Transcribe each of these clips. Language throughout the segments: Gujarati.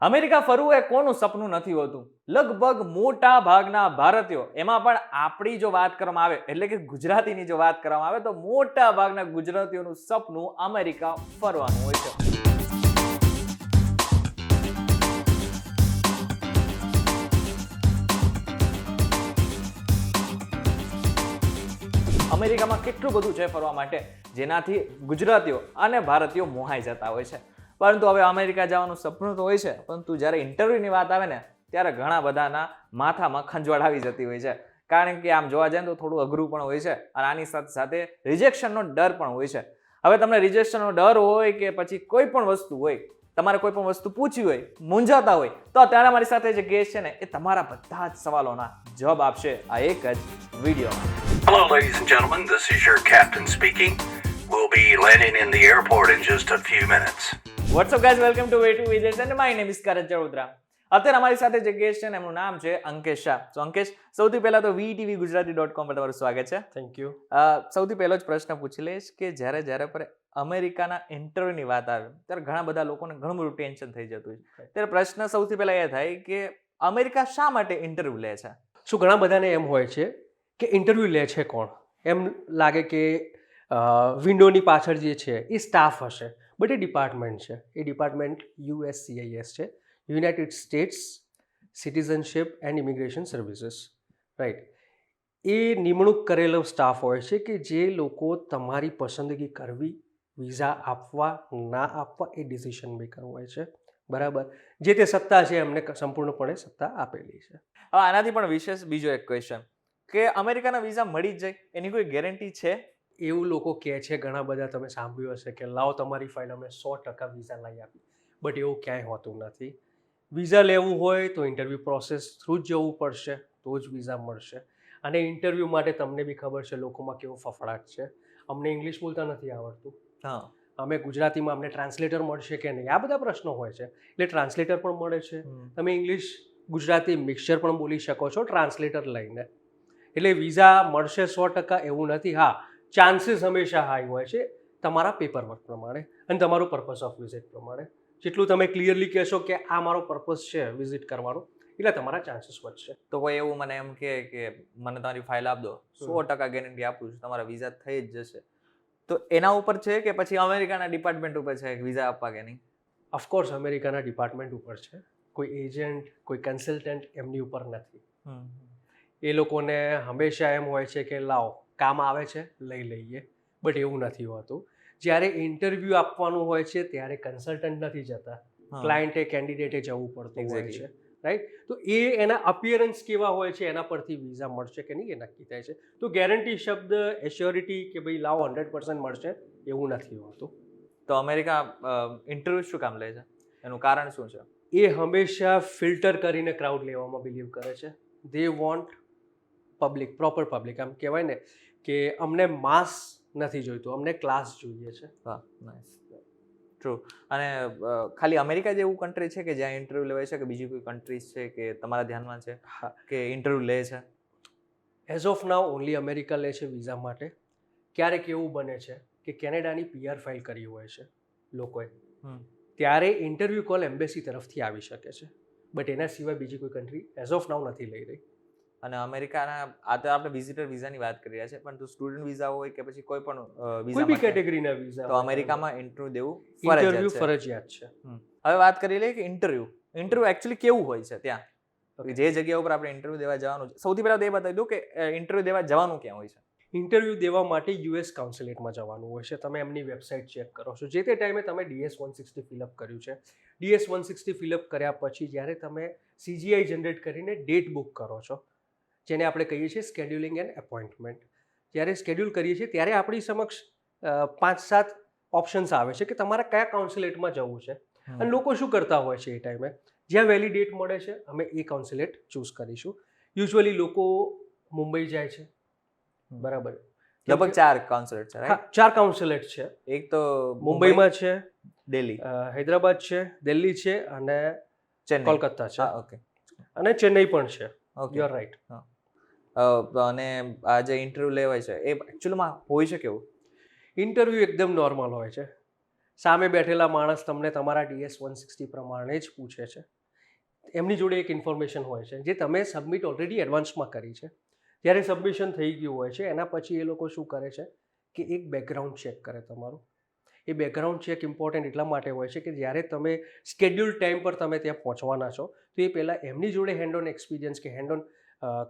અમેરિકા ફરવું એ કોનું સપનું નથી હોતું. લગભગ મોટા ભાગના ભારતીયો, એમાં પણ આપણી જો વાત કરવામાં આવે એટલે કે ગુજરાતીની જો વાત કરવામાં આવે તો મોટા ભાગના ગુજરાતીઓનું સપનું અમેરિકા ફરવાનું હોય છે. અમેરિકામાં કેટલું બધું છે ફરવા માટે, જેનાથી ગુજરાતીઓ અને ભારતીયો મોહાઈ જતા હોય છે. પરંતુ હવે અમેરિકા જવાનું સપનું તો હોય છે, પરંતુ જ્યારે ઇન્ટરવ્યુની વાત આવે ને ત્યારે ઘણા બધાના માથામાં ખંજવાળ આવી જતી હોય છે. કારણ કે આમ જોવા જાય તો થોડું અઘરું પણ હોય છે અને આની સાથે સાથે રિજેક્શનનો ડર પણ હોય છે. હવે તમને રિજેક્શનનો ડર હોય કે પછી કોઈ પણ વસ્તુ હોય, તમારે કોઈ પણ વસ્તુ પૂછવી હોય, મૂંઝાતા હોય, તો અત્યારે અમારી સાથે જે ગેસ્ટ છે ને એ તમારા બધા જ સવાલોના જવાબ આપશે આ એક જ વિડીયોમાં. Hello, ladies and gentlemen. This is your captain speaking. We'll be landing in the airport in just a few minutes. What's up guys, welcome to Way to Villages and my name is Karan Chaudhara. અત્યારે અમારી સાથે જે ગેસ્ટ છે ને એમનું નામ છે અંકેશ શાહ. તો અંકેશ, સૌથી પહેલા તો VTVgujarati.com પર તમારું સ્વાગત છે. Thank you. સૌથી પહેલો જ પ્રશ્ન પૂછી લઈશ કે જ્યારે પર અમેરિકાના ઇન્ટરવ્યુની વાત આવે ત્યારે ઘણા બધા લોકોને ઘણું બધું ટેન્શન થઈ જતું હોય. ત્યારે પ્રશ્ન સૌથી પહેલા એ થાય કે અમેરિકા શા માટે ઇન્ટરવ્યુ લે છે? શું ઘણા બધાને એમ હોય છે કે ઇન્ટરવ્યૂ લે છે કોણ? એમ લાગે કે વિન્ડોની પાછળ જે છે એ સ્ટાફ હશે, બટ એ ડિપાર્ટમેન્ટ છે. એ ડિપાર્ટમેન્ટ USCIS છે, United States citizenship and immigration services, right. એ નિમણૂક કરેલો સ્ટાફ હોય છે કે જે લોકો તમારી પસંદગી કરવી, વિઝા આપવા ના આપવા એ ડિસિઝન મેકર હોય છે, બરાબર. જે તે સત્તા છે એમને સંપૂર્ણપણે સત્તા આપેલી છે. હવે આનાથી પણ વિશેષ બીજો એક ક્વેશ્ચન કે અમેરિકાના વિઝા મળી જ જાય એની કોઈ ગેરંટી છે? એવું લોકો કહે છે, ઘણા બધા તમે સાંભળ્યું હશે કે લાવો તમારી ફાઇલ અમે 100% વિઝા લઈ આપી, બટ એવું ક્યાંય હોતું નથી. વિઝા લેવું હોય તો ઇન્ટરવ્યૂ પ્રોસેસ થ્રુ જ જવું પડશે, તો જ વિઝા મળશે. અને ઇન્ટરવ્યૂ માટે તમને બી ખબર છે લોકોમાં કેવો ફફડાટ છે, અમને ઇંગ્લિશ બોલતા નથી આવડતું, હા, અમે ગુજરાતીમાં અમને ટ્રાન્સલેટર મળશે કે નહીં, આ બધા પ્રશ્નો હોય છે. એટલે ટ્રાન્સલેટર પણ મળે છે, તમે ઇંગ્લિશ ગુજરાતી મિક્સચર પણ બોલી શકો છો ટ્રાન્સલેટર લઈને. એટલે વિઝા મળશે 100% એવું નથી. હા, ચાન્સીસ હંમેશા હાઈ હોય છે તમારા પેપર વર્ક પ્રમાણે અને તમારું પર્પઝ ઓફ વિઝિટ પ્રમાણે. જેટલું તમે ક્લિયરલી કહેશો કે આ મારો પર્પઝ છે વિઝિટ કરવાનો, એટલે તમારા ચાન્સીસ વધશે. તો કોઈ એવું મને એમ કે મને તમારી ફાઇલ આપ દો, 100% ગેરંટી આપું છું તમારા વિઝા થઈ જ જશે, તો એના ઉપર છે કે પછી અમેરિકાના ડિપાર્ટમેન્ટ ઉપર છે વિઝા આપવા કે નહીં? ઓફકોર્સ અમેરિકાના ડિપાર્ટમેન્ટ ઉપર છે, કોઈ એજન્ટ કોઈ કન્સલ્ટન્ટ એમની ઉપર નથી. એ લોકોને હંમેશા એમ હોય છે કે લાવો કામ આવે છે લઈ લઈએ, બટ એવું નથી હોતું. જ્યારે ઇન્ટરવ્યૂ આપવાનું હોય છે ત્યારે કન્સલ્ટન્ટ નથી જતા, ક્લાયન્ટે કેન્ડિડેટે જવું પડતું હોય છે, રાઈટ. તો એ એના અપિયરન્સ કેવા હોય છે એના પરથી વિઝા મળશે કે નહીં એ નક્કી થાય છે. તો ગેરંટી શબ્દ એશ્યોરિટી કે ભાઈ લાવો 100% મળશે એવું નથી હોતું. તો અમેરિકા ઇન્ટરવ્યુ શું કામ લે છે? એનું કારણ શું છે? એ હંમેશા ફિલ્ટર કરીને ક્રાઉડ લેવામાં બિલીવ કરે છે. They want public, proper public. આમ કહેવાય ને કે અમને માસ નથી જોઈતું, અમને ક્લાસ જોઈએ છે. હા, નાઇસ, ટ્રુ. અને ખાલી અમેરિકા જ એવું કન્ટ્રી છે કે જ્યાં ઇન્ટરવ્યુ લેવાય છે કે બીજી કોઈ કન્ટ્રીઝ છે કે તમારા ધ્યાનમાં છે કે ઇન્ટરવ્યુ લે છે? As of now only America લે છે વિઝા માટે. ક્યારેક એવું બને છે કે કેનેડાની PR ફાઇલ કરી હોય છે લોકોએ, ત્યારે ઇન્ટરવ્યૂ કોલ એમ્બેસી તરફથી આવી શકે છે, બટ એના સિવાય બીજી કોઈ કન્ટ્રી એઝ ઓફ નાઉ નથી લઈ રહી. અને અમેરિકાના આ તો આપણે વિઝિટર વિઝાની વાત કરી રહ્યા છે, પરંતુ સ્ટુડન્ટ વિઝા હોય કે પછી કોઈ પણ કોઈ બી કેટેગરીના વિઝા તો અમેરિકામાં ઇન્ટરવ્યુ દેવું ઇન્ટરવ્યૂ ફરજિયાત છે. હવે વાત કરી લઈએ કે ઇન્ટરવ્યુ એકચ્યુઅલી કેવું હોય છે ત્યાં, જે જગ્યા ઉપર આપણે ઇન્ટરવ્યુ દેવા જવાનું છે. સૌથી પહેલા તો એ બતાવી દઉં કે ઇન્ટરવ્યુ દેવા જવાનું ક્યાં હોય છે? ઇન્ટરવ્યૂ દેવા માટે US કાઉન્સિલેટમાં જવાનું હોય છે. તમે એમની વેબસાઇટ ચેક કરો છો, જે તે ટાઈમે તમે DS-160 ફિલઅપ કર્યું છે. DS-160 ફિલઅપ કર્યા પછી જ્યારે તમે CGI જનરેટ કરીને ડેટ બુક કરો છો, જેને આપણે કહીએ છીએ સ્કેડ્યુલિંગ એન્ડ એપોઇન્ટમેન્ટ. જ્યારે સ્કેડ્યુલ કરીએ છીએ ત્યારે આપણી સમક્ષ 5-7 ઓપ્શન્સ આવે છે કે તમારે કયા કાઉન્સિલેટમાં જવું છે. અને લોકો શું કરતા હોય છે એ ટાઈમે, જ્યાં વહેલી ડેટ મળે છે અમે એ કાઉન્સિલેટ ચૂઝ કરીશું. યુઝ્યુઅલી લોકો મુંબઈ જાય છે, બરાબર. લગભગ 4 કાઉન્સિલેટ છે, હા, 4 કાઉન્સિલેટ છે. એક તો મુંબઈમાં છે, દિલ્હી, હૈદરાબાદ છે, દિલ્હી છે અને કોલકાતા છે. ઓકે. અને ચેન્નઈ પણ છે. You are right. અને આ જે ઇન્ટરવ્યુ લેવાય છે એ એકચ્યુઅલીમાં હોય છે કેવું? ઇન્ટરવ્યૂ એકદમ નોર્મલ હોય છે. સામે બેઠેલા માણસ તમને તમારા DS-160 પ્રમાણે જ પૂછે છે. એમની જોડે એક ઇન્ફોર્મેશન હોય છે જે તમે સબમિટ ઓલરેડી એડવાન્સમાં કરી છે. જ્યારે સબમિશન થઈ ગયું હોય છે એના પછી એ લોકો શું કરે છે કે એક બેકગ્રાઉન્ડ ચેક કરે તમારું. એ બેકગ્રાઉન્ડ ચેક ઇમ્પોર્ટન્ટ એટલા માટે હોય છે કે જ્યારે તમે સ્કેડ્યુલ ટાઈમ પર તમે ત્યાં પહોંચવાના છો તો એ પહેલાં એમની જોડે હેન્ડ ઓન એક્સપિરિયન્સ કે હેન્ડ ઓન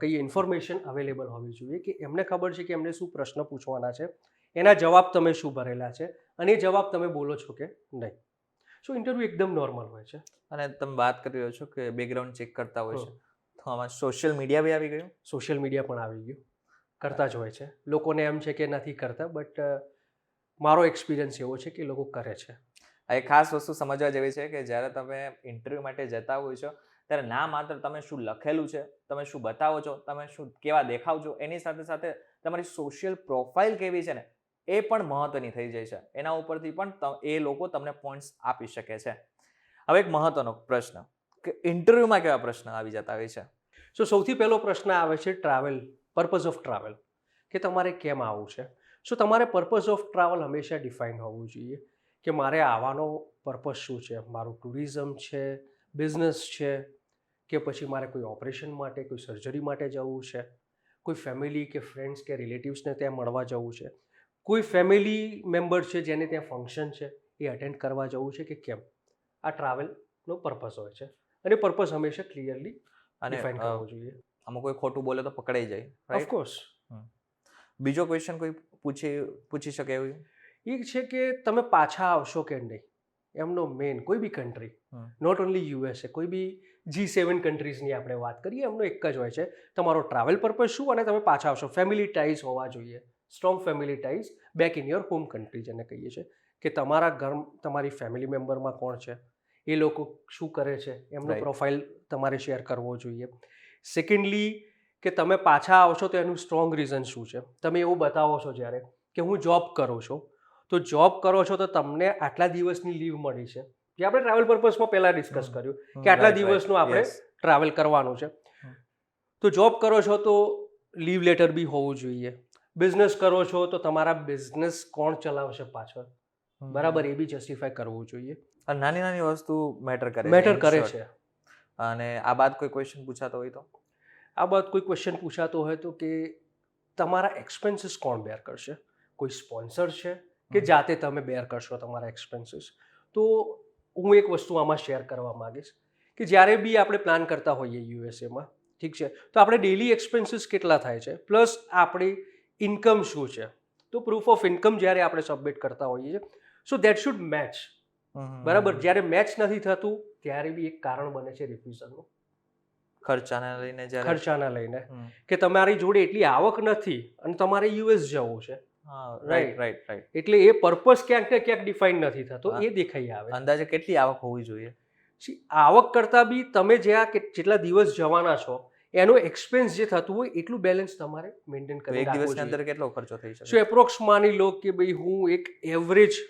કઈ ઇન્ફોર્મેશન અવેલેબલ હોવી જોઈએ કે એમને ખબર છે કે એમને શું પ્રશ્ન પૂછવાના છે, એના જવાબ તમે શું ભરેલા છે અને એ જવાબ તમે બોલો છો કે નહીં. સો ઇન્ટરવ્યૂ એકદમ નોર્મલ હોય છે. અને તમે વાત કરી રહ્યો છો કે બેકગ્રાઉન્ડ ચેક કરતા હોય છે, તો આમાં સોશિયલ મીડિયા બી આવી ગયું. સોશિયલ મીડિયા પણ આવી ગયું, કરતા જ હોય છે. લોકોને એમ છે કે નથી કરતા, બટ મારો એક્સપિરિયન્સ એવો છે કે લોકો કરે છે. આ એક ખાસ વસ્તુ સમજવા જેવી છે કે જ્યારે તમે ઇન્ટરવ્યૂ માટે જતા હોય છો ત્યારે ના માત્ર તમે શું લખેલું છે, તમે શું બતાવો છો, તમે શું કેવા દેખાવ છો, એની સાથે સાથે તમારી સોશિયલ પ્રોફાઇલ કેવી છે ને એ પણ મહત્વની થઈ જાય છે. એના ઉપરથી પણ એ લોકો તમને પોઈન્ટ્સ આપી શકે છે. હવે એક મહત્વનો પ્રશ્ન કે ઇન્ટરવ્યુમાં કેવા પ્રશ્ન આવી જતા હોય છે. સો સૌથી પહેલો પ્રશ્ન આવે છે ટ્રાવેલ, પર્પઝ ઓફ ટ્રાવેલ, કે તમારે કેમ આવવું છે. સો તમારે પર્પઝ ઓફ ટ્રાવેલ હંમેશા ડિફાઇન હોવું જોઈએ કે મારે આવવાનો પર્પઝ શું છે. મારું ટુરિઝમ છે, બિઝનેસ છે, કે પછી મારે કોઈ ઓપરેશન માટે, કોઈ સર્જરી માટે જવું છે, કોઈ ફેમિલી કે ફ્રેન્ડ્સ કે રિલેટિવ્સને ત્યાં મળવા જવું છે, કોઈ ફેમિલી મેમ્બર છે જેને ત્યાં ફંક્શન છે એ અટેન્ડ કરવા જવું છે, કે કેમ. આ ટ્રાવેલનો પર્પઝ હોય છે અને પર્પઝ હંમેશા ક્લિયરલી અને ડિફાઇન કરવો જોઈએ. આમાં કોઈ ખોટું બોલે તો પકડાઈ જાય. ઓફકોર્સ. બીજો ક્વેશ્ચન કોઈ પૂછી શકે એવું એ છે કે તમે પાછા આવશો કે નહીં. એમનો મેઇન કોઈ બી કન્ટ્રી, નોટ ઓનલી USA, કોઈ બી G7 કન્ટ્રીઝની આપણે વાત કરીએ, એમનો એક જ હોય છે તમારો ટ્રાવેલ પર્પઝ શું અને તમે પાછા આવશો. ફેમિલી ટાઈઝ હોવા જોઈએ, strong family ties back in your home country, જેને કહીએ છીએ કે તમારા ઘર, તમારી ફેમિલી મેમ્બરમાં કોણ છે, એ લોકો શું કરે છે, એમનો પ્રોફાઇલ તમારે શેર કરવો જોઈએ. સેકન્ડલી કે તમે પાછા આવશો તો એનું સ્ટ્રોંગ રીઝન શું છે. તમે એવું બતાવો છો જ્યારે કે હું જોબ કરું છું, તો જોબ કરો છો તો તમને આટલા દિવસની લીવ મળી છે, જે આપણે ટ્રાવેલ પર્પઝમાં પહેલાં ડિસ્કસ કર્યું કે આટલા દિવસનું આપણે ટ્રાવેલ કરવાનું છે. તો જોબ કરો છો તો લીવ લેટર બી હોવું જોઈએ. બિઝનેસ કરો છો તો તમારા બિઝનેસ કોણ ચલાવશે પાછળ, બરાબર, એ બી જસ્ટિફાય કરવું જોઈએ. નાની નાની વસ્તુ મેટર કરે છે. અને આ બાદ કોઈ ક્વેશ્ચન પૂછાતો હોય તો આ બાદ કોઈ ક્વેશ્ચન પૂછાતો હોય તો કે તમારા એક્સપેન્સીસ કોણ બેર કરશે. કોઈ સ્પોન્સર છે કે જાતે તમે બેર કરશો તમારા એક્સપેન્સીસ. તો હું એક વસ્તુ આમાં શેર કરવા માંગીશ કે જ્યારે બી આપણે પ્લાન કરતા હોઈએ યુએસએમાં, ઠીક છે, તો આપણે ડેલી એક્સપેન્સીસ કેટલા થાય છે પ્લસ આપણી ઇન્કમ શું છે, તો પ્રૂફ ઓફ ઇન્કમ જ્યારે આપણે સબમિટ કરતા હોઈએ છીએ, સો દેટ શુડ મેચ. બરાબર, જ્યારે મેચ નથી થતું ત્યારે બી એક કારણ બને છે રિફ્યુઝલનું. ખર્ચાના લઈને કે તમારી જોડે એટલી આવક નથી અને તમારે યુએસ જવું છે. રાઈટ. એટલે એ પર્પઝ ક્યાંક ને ક્યાંક ડિફાઇન નથી થતો, એ દેખાઈ આવે. અંદાજે કેટલી આવક હોવી જોઈએ. આવક કરતાં બી તમે જ્યાં જેટલા દિવસ જવાના છો એનો એક્સપેન્સ જે થતું હોય એટલું બેલેન્સ તમારે મેન્ટેન કરી એક દિવસની અંદર કેટલો ખર્ચો થઈ શકે. સો એપ્રોક્સ માની લો કે ભાઈ હું એક એવરેજ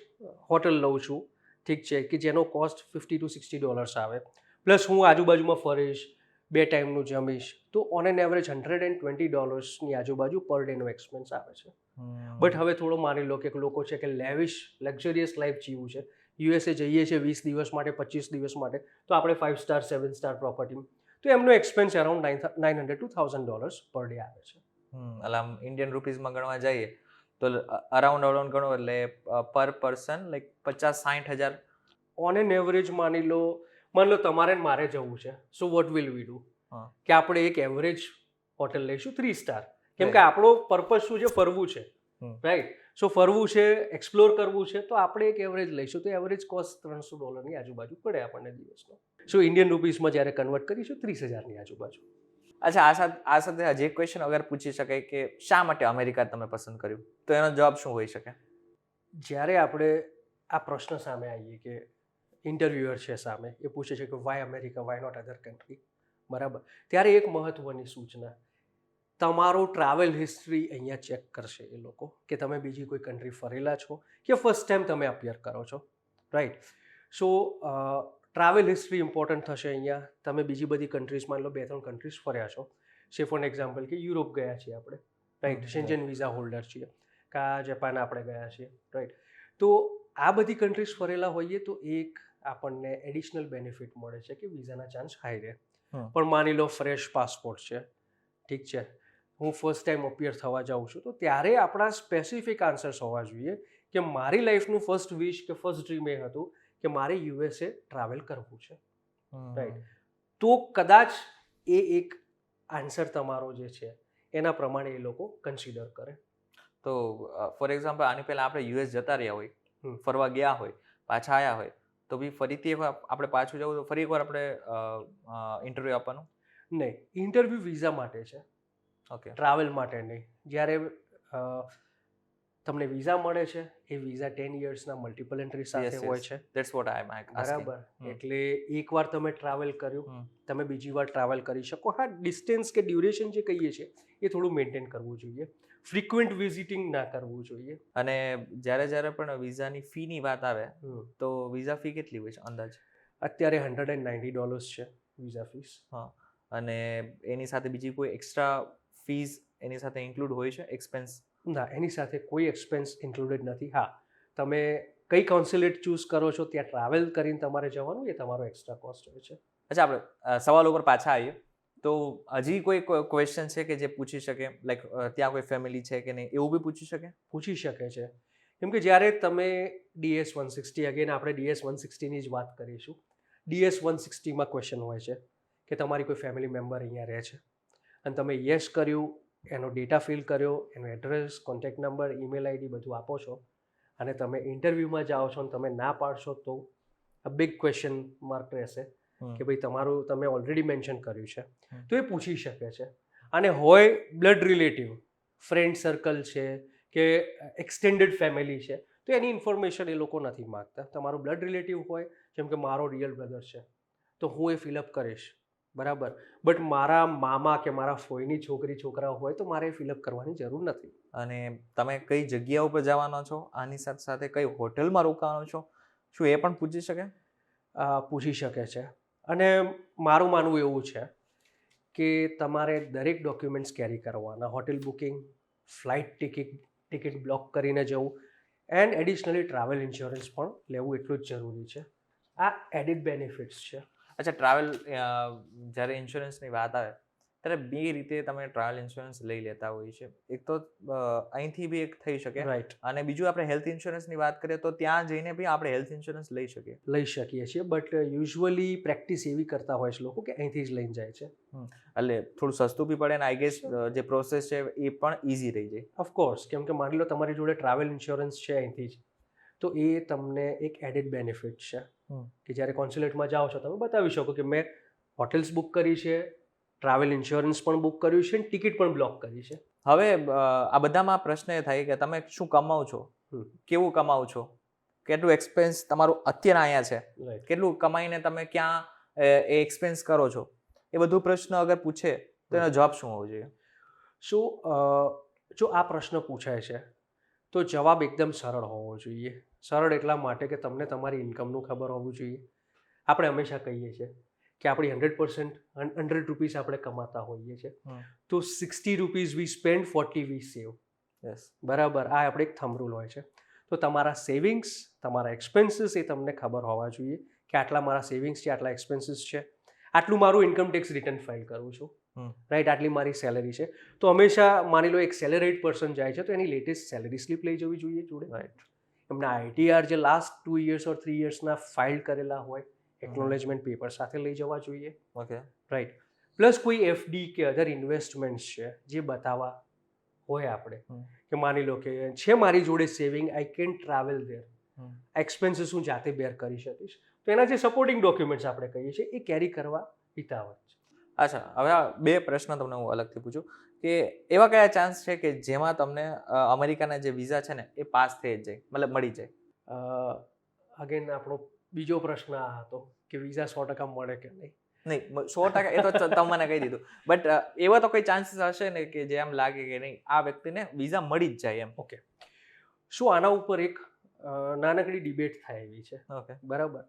હોટલ લઉં છું, ઠીક છે, કે જેનો કોસ્ટ $50 to $60 આવે, પ્લસ હું આજુબાજુમાં ફરીશ, 2 ટાઈમનું જમીશ, તો ઓન એન એવરેજ $120ની આજુબાજુ પર ડેનો એક્સપેન્સ આવે છે. બટ હવે થોડો માની લો કે લોકો છે કે લેવિશ લક્ઝરિયસ લાઈફ જીવું છે, યુએસએ જઈએ છીએ 20 દિવસ માટે, 25 દિવસ માટે, તો આપણે 5 સ્ટાર 7 સ્ટાર પ્રોપર્ટી, તો એમનો expense around $900 to $1,000 per day આવે છે. એટલે આમ ઇન્ડિયન રૂપીઝમાં ગણવા જઈએ તો અરાઉન્ડ ગણો એટલે પર પર્સન લાઈક 50-60 હજાર ઓન એન એવરેજ. માની લો તમારે મારે જવું છે, so what will we do કે આપણે એક એવરેજ હોટલ લઈશું 3 સ્ટાર, કેમ કે આપણો પર્પઝ શું છે, ફરવું છે, રાઈટ. સો ફરવું છે, એક્સપ્લોર કરવું છે, તો આપણે એક એવરેજ લઈશું તો એવરેજ કોસ્ટ $300 આજુબાજુ પડે આપણને દિવસનો. સો ઇન્ડિયન રૂપીઝમાં જ્યારે કન્વર્ટ કરીશું 30,000 આજુબાજુ. અચ્છા, આ સાથે હજી એક ક્વેશ્ચન અગર પૂછી શકાય કે શા માટે અમેરિકા તમે પસંદ કર્યું, તો એનો જવાબ શું હોઈ શકે. જ્યારે આપણે આ પ્રશ્ન સામે આવીએ કે ઇન્ટરવ્યુઅર છે સામે, એ પૂછે છે કે why America, why not other country, બરાબર, ત્યારે એક મહત્વની સૂચના, તમારો ટ્રાવેલ હિસ્ટ્રી અહીંયા ચેક કરશે એ લોકો કે તમે બીજી કોઈ કન્ટ્રી ફરેલા છો કે ફર્સ્ટ ટાઈમ તમે અપિયર કરો છો, રાઈટ. સો ટ્રાવેલ હિસ્ટ્રી ઇમ્પોર્ટન્ટ થશે અહીંયા. તમે બીજી બધી કન્ટ્રીઝ, માની લો 2-3 કન્ટ્રીઝ ફર્યા છો, સે ફોર એક્ઝામ્પલ કે યુરોપ ગયા છીએ આપણે, રાઈટ, શેન્જન વિઝા હોલ્ડર છીએ, કા જાપાન આપણે ગયા છીએ, રાઈટ. તો આ બધી કન્ટ્રીઝ ફરેલા હોઈએ તો એક આપણને એડિશનલ બેનિફિટ મળે છે કે વિઝાના ચાન્સ હાઈ રહે. પણ માની લો ફ્રેશ પાસપોર્ટ છે, ઠીક છે, હું ફર્સ્ટ ટાઈમ અપિયર થવા જાઉં છું, તો ત્યારે આપણા સ્પેસિફિક આન્સર્સ હોવા જોઈએ કે મારી લાઈફનું ફર્સ્ટ વિશ કે ફર્સ્ટ ડ્રીમ એ હતું કે મારે યુએસએ ટ્રાવેલ કરવું છે, રાઈટ. તો કદાચ એ એક આન્સર તમારો જે છે એના પ્રમાણે એ લોકો કન્સિડર કરે. તો ફોર એક્ઝામ્પલ આની પહેલા આપણે યુએસ જતા રહ્યા હોય, હમ. ફરવા ગયા હોય, પાછા આવ્યા હોય, તો બી ફરીથી એકવાર આપણે પાછું જવું તો ફરી એકવાર આપણે ઇન્ટરવ્યૂ આપવાનું. નહીં, ઇન્ટરવ્યૂ વિઝા માટે છે, ઓકે. ટ્રાવેલ માટે નહીં. જ્યારે તમને વિઝા મળે છે એ વિઝા 10 યર્સના મલ્ટિપલ એન્ટ્રી સાથે હોય છે, that's what I am asking. બરાબર. એટલે એકવાર તમે ટ્રાવેલ કર્યું, તમે બીજી વાર ટ્રાવેલ કરી શકો. હા, ડિસ્ટન્સ કે ડ્યુરેશન જે કહીએ છીએ એ થોડું મેન્ટેન કરવું જોઈએ, ફ્રિક્વન્ટ વિઝિટિંગ ના કરવું જોઈએ. અને જ્યારે પણ વિઝાની ફીની વાત આવે તો વિઝા ફી કેટલી હોય છે અંદાજ? અત્યારે $190 છે વિઝા ફીસ. અને એની સાથે બીજી કોઈ એક્સ્ટ્રા ફીઝ એની સાથે ઇન્ક્લુડ હોય છે, એક્સપેન્સ? ના, એની સાથે કોઈ એક્સપેન્સ ઇન્ક્લુડેડ નથી. હા, તમે કઈ કોન્સ્યુલેટ ચૂઝ કરો છો ત્યાં ટ્રાવેલ કરીને તમારે જવાનું, એ તમારો એક્સ્ટ્રા કોસ્ટ હોય છે. અચ્છા, આપણે સવાલ ઉપર પાછા આવીએ તો હજી કોઈ ક્વેશ્ચન છે કે જે પૂછી શકે, લાઈક ત્યાં કોઈ ફેમિલી છે કે નહીં, એવું બી પૂછી શકે? પૂછી શકે છે, કેમ કે જ્યારે તમે DS-160, અગેન આપણે DS-160ની જ વાત કરીશું. DS-160માં ક્વેશ્ચન હોય છે કે તમારી કોઈ ફેમિલી મેમ્બર અહીંયા રહે છે અને તમે યસ કર્યું, એનો ડેટા ફિલ કર્યો, એનો address, contact number, email ID બધું આપો છો અને તમે ઇન્ટરવ્યૂમાં જાઓ છો અને તમે ના પાડશો તો અ બિગ ક્વેશ્ચન માર્ક રહેશે કે ભાઈ તમારું તમે ઓલરેડી મેન્શન કર્યું છે. તો એ પૂછી શકે છે. અને હોય બ્લડ રિલેટિવ, ફ્રેન્ડ સર્કલ છે કે એક્સટેન્ડેડ ફેમિલી છે, તો એની ઇન્ફોર્મેશન એ લોકો નથી માગતા. તમારું બ્લડ રિલેટિવ હોય, જેમ કે મારો રિયલ બ્રધર છે, તો હું એ ફિલઅપ કરીશ, બરાબર. બટ મારા મામા કે મારા ફોઈની છોકરી છોકરા હોય તો મારે ફિલઅપ કરવાની જરૂર નથી. અને તમે કઈ જગ્યા ઉપર જવાનો છો, આની સાથે સાથે કઈ હોટલમાં રોકાવાનો છો, શું એ પણ પૂછી શકે? પૂછી શકે છે. અને મારું માનવું એવું છે કે તમારે દરેક ડોક્યુમેન્ટ્સ કેરી કરવાના. Hotel booking, flight ticket block કરીને જવું, એન્ડ એડિશનલી ટ્રાવેલ ઇન્સ્યોરન્સ પણ લેવું એટલું જ જરૂરી છે. આ એડિડ બેનિફિટ્સ છે. અચ્છા, ટ્રાવેલ જ્યારે ઇન્સ્યોરન્સની વાત આવે ત્યારે બે રીતે તમે ટ્રાવેલ ઇન્સ્યોરન્સ લઈ લેતા હોઈએ છીએ. એક તો અહીંથી બી એક થઈ શકે, રાઈટ. અને બીજું આપણે હેલ્થ ઇન્સ્યોરન્સની વાત કરીએ તો ત્યાં જઈને બી આપણે હેલ્થ ઇન્સ્યોરન્સ લઈ શકીએ છીએ. બટ યુઝ્યુઅલી પ્રેક્ટિસ એવી કરતા હોય છે લોકો કે અહીંથી જ લઈને જાય છે. એટલે થોડું સસ્તું બી પડે, અને આઈ ગેસ જે પ્રોસેસ છે એ પણ ઇઝી રહી જાય. ઓફકોર્સ, કેમ કે માની લો તમારી જોડે ટ્રાવેલ ઇન્સ્યોરન્સ છે અહીંથી જ, તો એ તમને એક એડિડ બેનિફિટ છે કે જ્યારે કોન્સ્યુલેટમાં જાઓ છો તમે બતાવી શકો કે મેં હોટેલ્સ બુક કરી છે, ટ્રાવેલ ઇન્સ્યોરન્સ પણ બુક કર્યું છે, ટિકિટ પણ બ્લોક કરી છે. હવે આ બધામાં પ્રશ્ન એ થાય કે તમે શું કમાવો છો, કેવું કમાવો છો, કેટલું એક્સપેન્સ તમારું અત્યારે અહીંયા છે, કેટલું કમાઈને તમે ક્યાં એ એક્સપેન્સ કરો છો, એ બધું પ્રશ્ન અગર પૂછે તો એનો જવાબ શું હોવો જોઈએ? જો આ પ્રશ્ન પૂછાય છે તો જવાબ એકદમ સરળ હોવો જોઈએ. સરળ એટલા માટે કે તમને તમારી ઇન્કમનું ખબર હોવું જોઈએ. આપણે હંમેશા કહીએ છીએ કે આપણી 100% ₹100 આપણે કમાતા હોઈએ છીએ, તો ₹60 વી સ્પેન્ડ, 40 વી સેવ. બરાબર. આ આપણે એક થંબ રૂલ હોય છે. તો તમારા સેવિંગ્સ, તમારા એક્સપેન્સીસ એ તમને ખબર હોવા જોઈએ કે આટલા મારા સેવિંગ્સ છે, આટલા એક્સપેન્સીસ છે, આટલું મારું ઇન્કમ ટેક્સ રિટર્ન ફાઇલ કરું છું, રાઈટ, આટલી મારી સેલેરી છે. તો હંમેશા માની લો એક સેલેરીડ પર્સન જાય છે તો એની લેટેસ્ટ સેલેરી સ્લિપ લઈ જવી જોઈએ જોડે, રાઈટ. એમના ITR જે લાસ્ટ 2 years or 3 yearsના ફાઇલ કરેલા હોય, એકનોલેજમેન્ટ પેપર સાથે લઈ જવા જોઈએ, ઓકે, રાઈટ. પ્લસ કોઈ FD કે અધર ઇન્વેસ્ટમેન્ટ્સ છે જે બતાવવા હોય આપણે કે માની લો કે છે મારી જોડે saving, I can travel there, expenses હું જાતે બેર કરી શકીશ, તો એના જે સપોર્ટિંગ ડોક્યુમેન્ટ્સ આપણે કહીએ છીએ એ કેરી કરવા હિતાવહ છે. અચ્છા, હવે આ બે પ્રશ્ન તમને હું અલગથી પૂછું કે એવા કયા ચાન્સ છે કે જેમાં તમને અમેરિકાના જે વિઝા છે ને એ પાસ થઈ જ જાય, મતલબ મળી જાય? અગેન આપણો બીજો પ્રશ્ન આ હતો કે વિઝા 100% મળે કે નહીં. 100% એ તો તમે મને કહી દીધું, બટ એવા તો કોઈ ચાન્સીસ હશે ને કે જે એમ લાગે કે નહીં આ વ્યક્તિને વિઝા મળી જ જાય એમ? ઓકે, શું આના ઉપર એક નાનકડી ડિબેટ થાય એવી છે, ઓકે, બરાબર.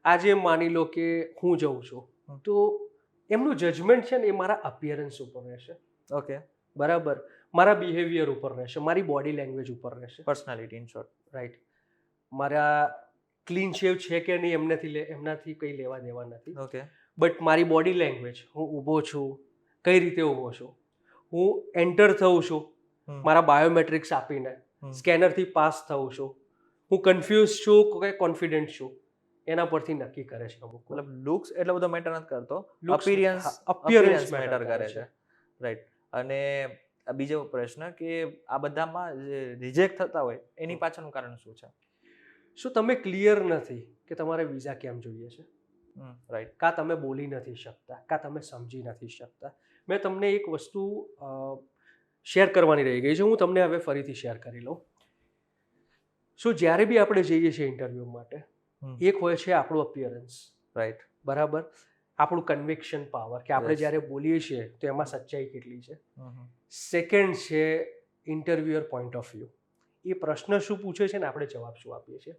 આજે માની લો કે હું જઉં છું તો એમનું જજમેન્ટ છે ને એ મારા અપિયરન્સ ઉપર રહેશે, ઓકે, બરાબર, મારા બિહેવિયર ઉપર રહેશે, મારી બોડી લેંગ્વેજ ઉપર રહેશે, પર્સનાલિટી ઇન શોર્ટ, રાઈટ. મારા ક્લીન શેવ છે કે નહીં એમનાથી કંઈ લેવા દેવા નથી. ઓકે. બટ મારી બોડી લેંગ્વેજ, હું ઊભો છું, કઈ રીતે ઊભો છું, હું એન્ટર થઉં છું મારા બાયોમેટ્રિક્સ આપીને, સ્કેનરથી પાસ થઉં છું, હું કન્ફ્યુઝ છું કે કોન્ફિડન્ટ છું, એના પરથી નક્કી કરે છે અમુક. મતલબ લુક્સ એટલો બધો મેટર નથી કરતો, Looks- અપિયરન્સ હા, appearance મેટર matter કરે છે. રાઈટ. અને આ બીજો પ્રશ્ન કે આ બધામાં જે રિજેક્ટ થતા હોય એની પાછળનું કારણ શું છે? શું તમે ક્લિયર નથી કે તમારે વિઝા કેમ જોઈએ છે? રાઈટ. કાં તમે બોલી નથી શકતા, કાં તમે સમજી નથી શકતા. મેં તમને એક વસ્તુ શેર કરવાની રહી ગઈ છે, હું તમને હવે ફરીથી શેર કરી લઉં. શું જ્યારે બી આપણે જઈએ છીએ ઇન્ટરવ્યૂ માટે, એક હોય છે આપણું અપિયરન્સ, રાઈટ. બરાબર, આપણું કન્વિક્શન પાવર, કે આપણે Yes. જ્યારે બોલીએ છીએ તો એમાં સચ્ચાઈ કેટલી છે. સેકન્ડ છે ઇન્ટરવ્યુઅર પોઈન્ટ ઓફ વ્યૂ. એ પ્રશ્ન શું પૂછે છે ને આપણે જવાબ શું આપીએ છીએ.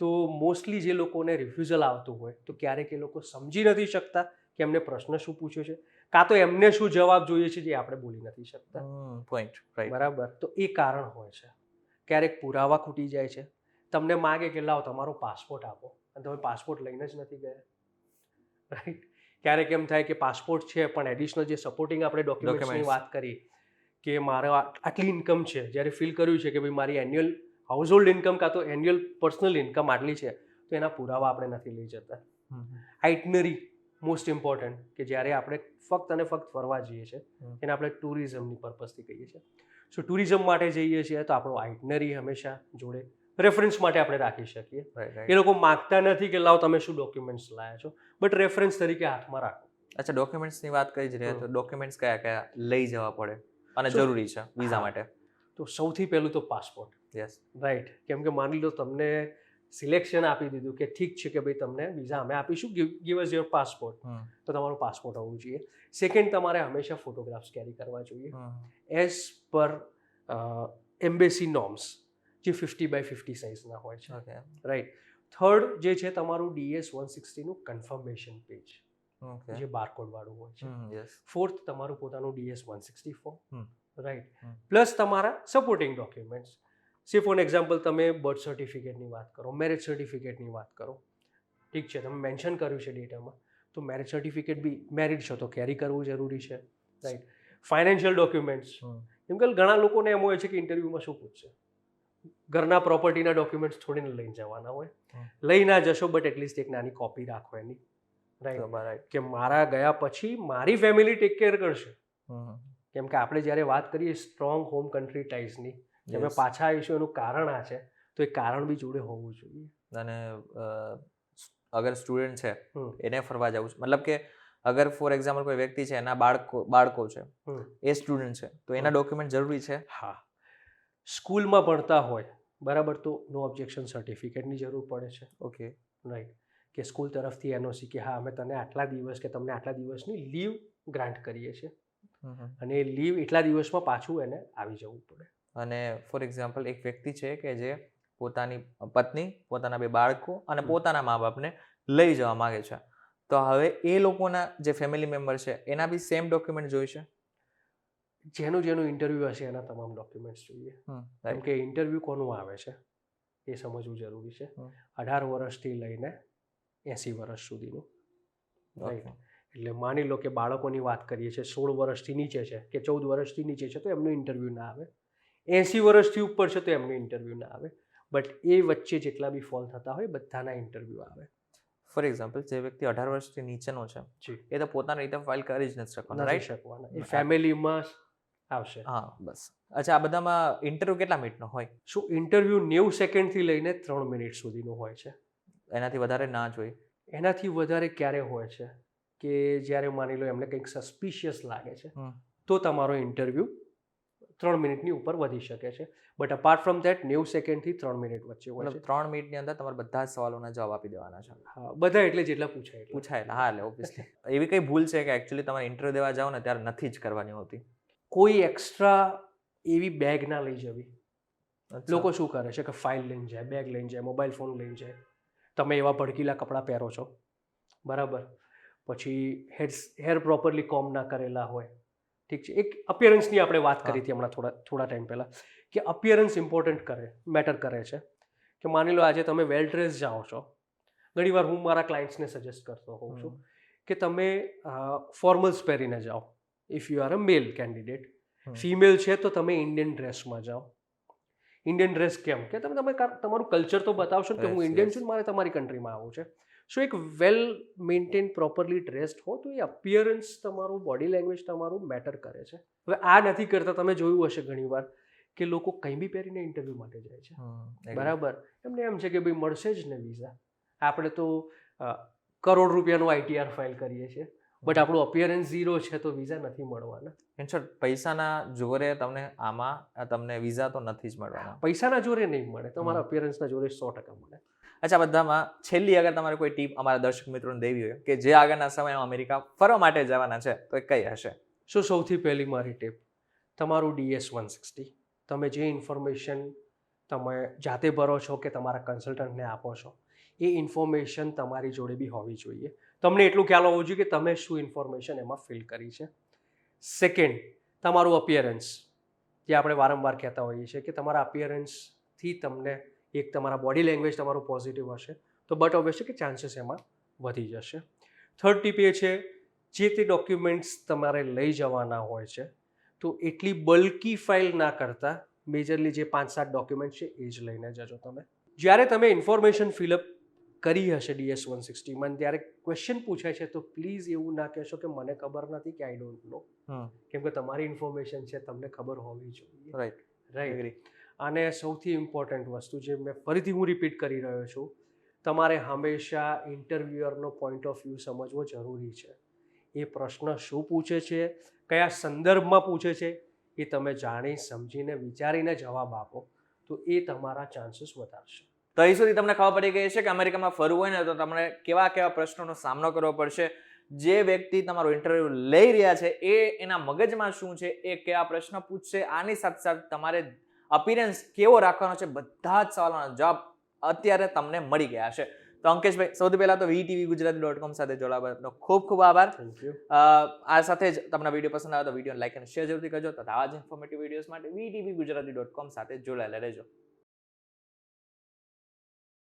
તો મોસ્ટલી જે લોકોને રિફ્યુઝલ આવતું હોય તો ક્યારેક એ લોકો સમજી નથી શકતા કે એમને પ્રશ્ન શું પૂછ્યો છે, કાં તો એમને શું જવાબ જોઈએ છે જે આપણે બોલી નથી શકતા. પોઈન્ટ. રાઈટ. બરાબર, તો એ કારણ હોય છે. ક્યારેક પુરાવા ખૂટી જાય છે. તમને માગે કે લાવો તમારો પાસપોર્ટ આપો, અને તમે પાસપોર્ટ લઈને જ નથી ગયા. રાઈટ. ક્યારેક એમ થાય કે પાસપોર્ટ છે પણ એડિશનલ જે સપોર્ટિંગ આપણે ડોક્યુમેન્ટ્સની Documents. વાત કરી કે મારે આટલી ઇન્કમ છે, જ્યારે ફીલ કર્યું છે કે ભાઈ મારી એન્યુઅલ હાઉસહોલ્ડ ઇન્કમ કાં તો એન્યુઅલ પર્સનલ ઇન્કમ આટલી છે, તો એના પુરાવા આપણે નથી લઈ જતા. આઇટનરી મોસ્ટ ઇમ્પોર્ટન્ટ, કે જ્યારે આપણે ફક્ત અને ફક્ત ફરવા જઈએ છીએ, એને આપણે ટુરિઝમની પર્પઝથી કહીએ છીએ. સો ટુરિઝમ માટે જઈએ છીએ તો આપણો આઇટનરી હંમેશા જોડે રેફરન્સ માટે આપણે રાખી શકીએ. એ લોકો માગતા નથી કે લાવો તમે શું ડોક્યુમેન્ટ્સ લાવ્યા છો, બટ રેફરન્સ તરીકે હાથમાં રાખો. અચ્છા, ડોક્યુમેન્ટ્સની વાત કરી જ રહ્યા તો ડોક્યુમેન્ટ્સ કયા કયા લઈ જવા પડે અને So- જરૂરી છે વિઝા હા. માટે? તો સૌથી પહેલું તો પાસપોર્ટ. યસ. રાઈટ. કેમ કે માની લો તમને સિલેક્શન આપી દીધું કે ઠીક છે કે ભાઈ તમને વિઝા અમે આપીશું, ગીવ અસ યોર પાસપોર્ટ, તો તમારું પાસપોર્ટ હોવું જોઈએ. સેકન્ડ, તમારે હંમેશા ફોટોગ્રાફ્સ કેરી કરવા જોઈએ એઝ પર એમ્બેસી નોર્મ્સ, જે 50x50 સાઇઝના હોય છે. ઓકે. રાઈટ. થર્ડ જે છે તમારું DS-160નું કન્ફર્મેશન પેજ, ઓકે. જે બારકોડ વાળું હોય છે. યસ. ફોર્થ, તમારું પોતાનું DS-160 ફોર્મ. હમ. રાઈટ. હમ. પ્લસ તમારા સપોર્ટિંગ ડોક્યુમેન્ટ્સ. સે ફોર એક્ઝામ્પલ તમે બર્થ સર્ટિફિકેટની વાત કરો, મેરેજ સર્ટિફિકેટની વાત કરો, ઠીક છે, તમે મેન્શન કર્યું છે ડેટામાં, તો મેરેજ સર્ટિફિકેટ બી મેરિડ છો તો કેરી કરવું જરૂરી છે. રાઈટ. ફાઇનાન્શિયલ ડોક્યુમેન્ટ્સ, કેમ કે ઘણા લોકોને એમ હોય છે કે ઇન્ટરવ્યૂમાં શું પૂછશે, ઘરના પ્રોપર્ટીના ડોક્યુમેન્ટ્સ થોડીને લઈને જવાના હોય. લઈ ના જશો, બટ એટલીસ્ટ એક નાની કોપી રાખો એની. રાઈટ. રાઈટ. કે મારા ગયા પછી મારી ફેમિલી ટેક કેર કરશે. કેમ કે આપણે જ્યારે વાત કરીએ સ્ટ્રોંગ હોમ કન્ટ્રી ટાઈઝની, કે અમે પાછા આવીશું એનું કારણ આ છે, તો એ કારણ બી જોડે હોવું જોઈએ. અને અગર સ્ટુડન્ટ છે હમ. એને ફરવા જવું છે, મતલબ કે અગર ફોર એક્ઝામ્પલ કોઈ વ્યક્તિ છે એના બાળકો છે, હમ. એ સ્ટુડન્ટ છે, તો એના ડોક્યુમેન્ટ જરૂરી છે? હા, સ્કૂલમાં ભણતા હોય બરાબર, તો નો ઓબ્જેક્શન સર્ટિફિકેટની જરૂર પડે છે. ઓકે. રાઈટ. કે સ્કૂલ તરફથી એનઓસી કે હા અમે તને આટલા દિવસ કે તમને આટલા દિવસની લીવ ગ્રાન્ટ કરીએ છીએ, અને એ લીવ એટલા દિવસમાં પાછું એને આવી જવું પડે. અને ફોર એક્ઝામ્પલ એક વ્યક્તિ છે કે જે પોતાની પત્ની, પોતાના 2 બાળકો અને પોતાના મા બાપને લઈ જવા માંગે છે, તો હવે એ લોકોના જે ફેમિલી મેમ્બર છે એના બી સેમ ડોક્યુમેન્ટ જોઈશે? જેનું ઇન્ટરવ્યૂ હશે એના તમામ ડોક્યુમેન્ટ્સ જોઈએ. કેમ રાઈટ. કે ઇન્ટરવ્યૂ કોનું આવે છે એ સમજવું જરૂરી છે. 18 વર્ષથી લઈને 80 વર્ષ સુધીનું. રાઈટ. એટલે માની લો કે બાળકોની વાત કરીએ છીએ, 16 વર્ષથી નીચે છે કે 14 વર્ષથી નીચે છે તો એમનું ઇન્ટરવ્યૂ ના આવે. 80 વર્ષથી ઉપર છે તો એમનું ઇન્ટરવ્યૂ ના આવે. બટ એ વચ્ચે જેટલા બી ફોલ થતા હોય બધાના ઇન્ટરવ્યૂ આવે. ફોર એક્ઝામ્પલ જે વ્યક્તિ 18 વર્ષથી નીચેનો છે જી. એ તો પોતાની રીતે ફાઇલ કરી જ નથી શકવાનો, નથી રાઈટ? શકવાના, એ ફેમિલીમાં આવશે. હા, બસ. અચ્છા, આ બધામાં ઇન્ટરવ્યુ કેટલા મિનિટનો હોય? શું ઇન્ટરવ્યૂ 90 સેકન્ડથી લઈને 3 મિનિટ સુધીનું હોય છે. એનાથી વધારે ના જોઈ? એનાથી વધારે ક્યારે હોય છે કે જ્યારે માની લો એમને કંઈક સસ્પિશિયસ લાગે છે તો તમારો ઇન્ટરવ્યૂ 3 મિનિટની ઉપર વધી શકે છે. But apart from that 90 સેકન્ડથી 3 minute વચ્ચે હોય મતલબ છે. 3 મિનિટની અંદર તમારે બધા જ સવાલોના જવાબ આપી દેવાના છે? હા, બધા એટલે જેટલા પૂછાય એટલા. પૂછાયેલા? હા, એટલે ઓબ્વિયસલી એવી કઈ ભૂલ છે કે એકચ્યુઅલી તમારે ઇન્ટરવ્યુ દેવા જાઓ ને ત્યારે નથી જ કરવાની હોતી? કોઈ એક્સ્ટ્રા એવી બેગ ના લઈ જવી. અચ્છા. લોકો શું કરે છે કે ફાઇલ લઈને જાય, બેગ લઈને જાય, મોબાઈલ ફોન લઈને જાય. તમે એવા ભડકીલા કપડાં પહેરો છો, બરાબર, પછી હેર પ્રોપરલી કોમ ના કરેલા હોય, ઠીક છે. એક અપિયરન્સની આપણે વાત કરી હતી હમણાં થોડા ટાઈમ પહેલાં, કે અપિયરન્સ ઇમ્પોર્ટન્ટ મેટર કરે છે. કે માની લો આજે તમે વેલ ડ્રેસ જાઓ છો, ઘણીવાર હું મારા ક્લાયન્ટ્સને સજેસ્ટ કરતો હોઉં છું કે તમે ફોર્મલ્સ પહેરીને જાઓ. If you are a male candidate, female છે તો તમે ઇન્ડિયન ડ્રેસમાં જાઓ. ઇન્ડિયન ડ્રેસ કેમ કે તમે તમારું કલ્ચર તો બતાવશો કે હું Yes, ઇન્ડિયન yes. છું, મારે તમારી કન્ટ્રીમાં આવવું છે. સો એક વેલ મેન્ટેન પ્રોપરલી ડ્રેસ્ડ હો તો એ અપિયરન્સ તમારું, બોડી લેંગ્વેજ તમારું મેટર કરે છે. હવે આ નથી કરતા, તમે જોયું હશે ઘણીવાર કે લોકો કંઈ બી પહેરીને ઇન્ટરવ્યૂ માટે જાય છે. બરાબર, એમને એમ છે કે ભાઈ મળશે જ ને વિઝા. આપણે તો કરોડ રૂપિયાનું આઈટીઆર ફાઇલ કરીએ છીએ, બટ આપણું અપિયરન્સ ઝીરો છે તો વિઝા નથી મળવાના. ઇન શોર્ટ, પૈસાના જોરે તમને વિઝા તો નથી જ મળવાના. પૈસાના જોરે નહીં મળે, તમારા અપિયરન્સના જોરે 100% મળે. અચ્છા, બધામાં છેલ્લી અગર તમારે કોઈ ટીપ અમારા દર્શક મિત્રોને દેવી હોય કે જે આગળના સમયમાં અમેરિકા ફરવા માટે જવાના છે તો એ કઈ હશે? સૌથી પહેલી મારી ટીપ, તમારું DS-160, તમે જે ઇન્ફોર્મેશન તમે જાતે ભરો છો કે તમારા કન્સલ્ટન્ટને આપો છો, એ ઇન્ફોર્મેશન તમારી જોડે બી હોવી જોઈએ. તમને એટલું ખ્યાલ હોવો જોઈએ કે તમે શું ઇન્ફોર્મેશન એમાં ફિલ કરી છે. સેકન્ડ, તમારું અપિયરન્સ, જે આપણે વારંવાર કહેતા હોઈએ છીએ કે તમારા અપિયરન્સથી તમને એક તમારા બોડી લેંગ્વેજ તમારું પોઝિટિવ હશે તો બટ ઓબ્વિયસ છે કે ચાન્સીસ એમાં વધી જશે. થર્ડ ટીપ એ છે, જે તે ડોક્યુમેન્ટ્સ તમારે લઈ જવાના હોય છે તો એટલી બલ્કી ફાઇલ ના કરતા મેજરલી જે 5-7 ડોક્યુમેન્ટ છે એ જ લઈને જજો તમે. જ્યારે તમે ઇન્ફોર્મેશન ફિલઅપ કરી હશે DS-160માં, ત્યારે ક્વેશ્ચન પૂછાય છે તો પ્લીઝ એવું ના કહેશો કે મને ખબર નથી કે આઈ ડોન્ટ નો, કેમ કે તમારી ઇન્ફોર્મેશન છે, તમને ખબર હોવી જોઈએ. રાઈટ. અને સૌથી ઇમ્પોર્ટન્ટ વસ્તુ જે મેં ફરીથી હું રિપીટ કરી રહ્યો છું, તમારે હંમેશા ઇન્ટરવ્યુઅરનો પોઈન્ટ ઓફ વ્યૂ સમજવો જરૂરી છે. એ પ્રશ્ન શું પૂછે છે, કયા સંદર્ભમાં પૂછે છે, એ તમે જાણી સમજીને વિચારીને જવાબ આપો તો એ તમારા ચાન્સીસ વધારશે. તો અહીં સુધી તમને ખબર પડી ગઈ છે કે અમેરિકામાં ફરવું હોય ને તો તમને કેવા કેવા પ્રશ્નોનો સામનો કરવો પડશે. જે વ્યક્તિ તમારો ઇન્ટરવ્યુ લઈ રહ્યા છે એના મગજમાં શું છે, એ કેવા પ્રશ્ન પૂછશે, આની સાથે સાથે તમારે અપિયરન્સ કેવો રાખવાનો છે, બધા જ સવાલોના જવાબ અત્યારે તમને મળી ગયા છે. તો અંકેશભાઈ, સૌથી પહેલા તો VTVGujarati.com સાથે જોડાવા બદલ ખૂબ ખૂબ આભાર. Thank you. આ સાથે જ તમને વિડીયો પસંદ આવે તો વિડીયો લાઈક અને શેર જરૂરથી કરજો તથા આવા જ ઇન્ફોર્મેટિવ વિડીયોઝ માટે VTVGujarati.com સાથે જોડાયેલા રહેજો.